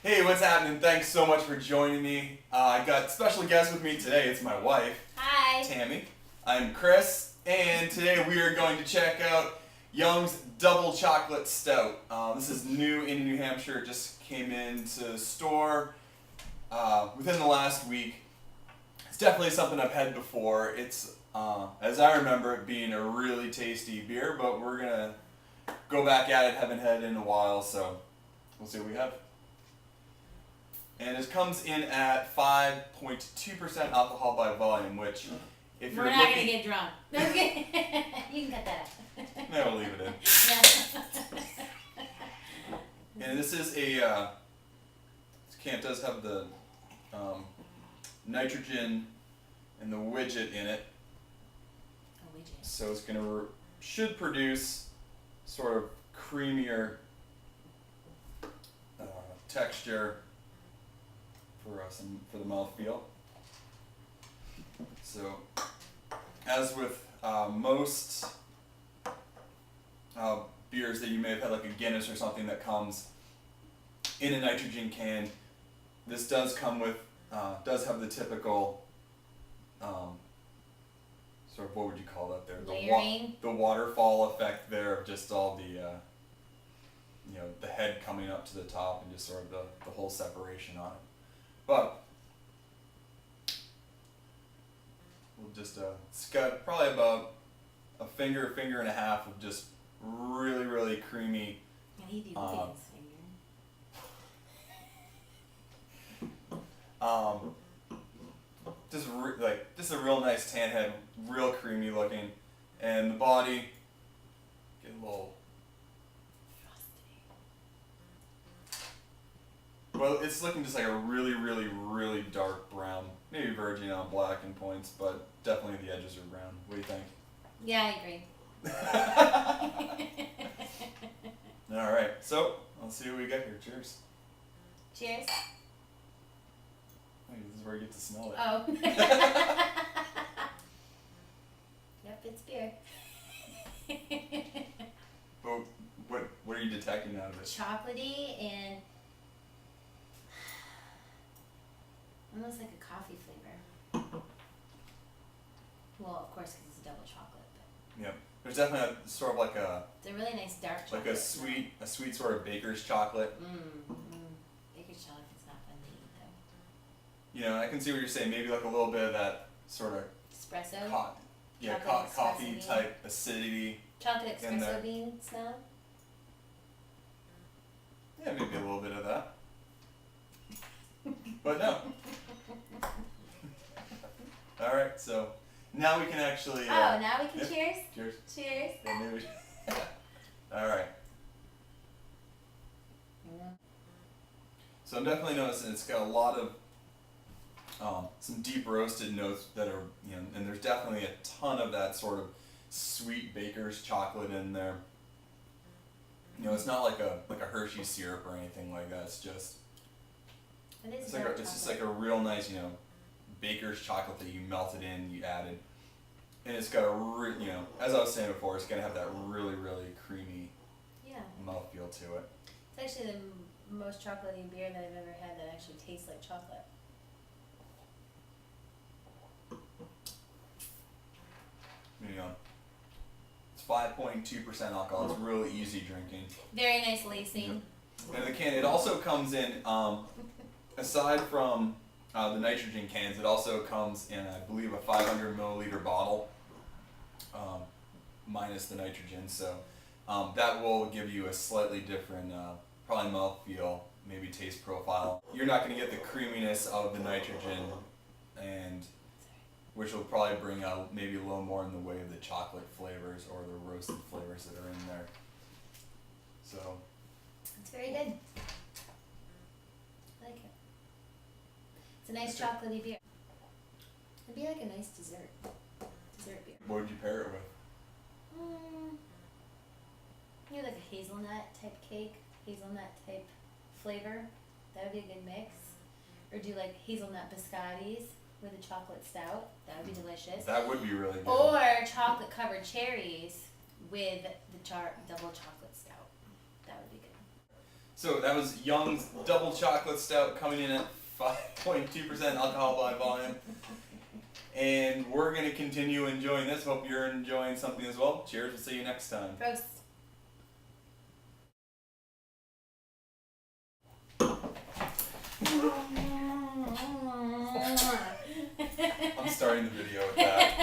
Hey, what's happening? Thanks so much for joining me. I got a special guest with me today. It's my wife, Hi. Tammy. I'm Chris, and today we are going to check out Young's Double Chocolate Stout. This is new in New Hampshire. It just came into the store within the last week. It's definitely something I've had before. It's, as I remember it, being a really tasty beer, but we're going to go back at it. Haven't had it in a while, so we'll see what we have. And it comes in at 5.2% alcohol by volume, which, if you're We're not looking... going to get drunk. Okay. You can cut that out. No, we'll leave it in. And this is a... this can does have the nitrogen and the widget in it. A widget. So it's going to... should produce sort of creamier texture for the mouthfeel. So, as with most beers that you may have had, like a Guinness or something that comes in a nitrogen can, this does come with, does have the typical, sort of, what would you call that there? Layering? The waterfall effect there of just all the, the head coming up to the top and just sort of the whole separation on it. But we'll just, it's got probably about a finger and a half of just really, really creamy. Yeah, he did look at his finger. Just a real nice tan head, real creamy looking, and the body get a little. Well, it's looking just like a really, really, really dark brown. Maybe verging on black in points, but definitely the edges are brown. What do you think? Yeah, I agree. Alright, so let's see what we got here. Cheers. Cheers. Hey, this is where you get to smell it. Oh. Yep, it's beer. But what are you detecting out of it? Chocolatey and almost like a coffee flavor. Well, of course, because it's a double chocolate. But Yep. There's definitely sort of like a it's a really nice dark chocolate. like a sweet sort of baker's chocolate. Baker's chocolate's not fun to eat though. You know, I can see what you're saying. Maybe like a little bit of that sort of Espresso. coffee Chocolate espresso type acidity. Chocolate in there. espresso bean smell. Yeah, maybe a little bit of that. But no. All right, so now we can actually. Now we can yep. cheers. Cheers. Cheers. Yeah, maybe all right. So I'm definitely noticing it's got a lot of some deep roasted notes that are, and there's definitely a ton of that sort of sweet baker's chocolate in there. It's not like a Hershey syrup or anything like that. It's just it's just like a real nice, baker's chocolate that you melted in, you added, and it's got a as I was saying before, it's gonna have that really, really creamy mouthfeel to it. It's actually the most chocolatey beer that I've ever had that actually tastes like chocolate. It's 5.2% alcohol. It's really easy drinking. Very nice lacing. And the can, it also comes in, aside from the nitrogen cans, it also comes in, I believe, a 500 milliliter bottle, minus the nitrogen. So that will give you a slightly different, probably mouthfeel, maybe taste profile. You're not going to get the creaminess of the nitrogen, and which will probably bring out maybe a little more in the way of the chocolate flavors or the roasted flavors that are in there. So it's very good. I like it. It's a nice chocolatey beer. It'd be like a nice dessert beer. What would you pair it with? Maybe like a hazelnut type cake, hazelnut type flavor. That would be a good mix. Or do like hazelnut biscottis with a chocolate stout. That would be delicious. That would be really good. Or chocolate covered cherries with the double chocolate stout. That would be good. So that was Young's Double Chocolate Stout coming in at 5.2% alcohol by volume. And we're going to continue enjoying this. Hope you're enjoying something as well. Cheers. We'll see you next time. Gross. I'm starting the video with that.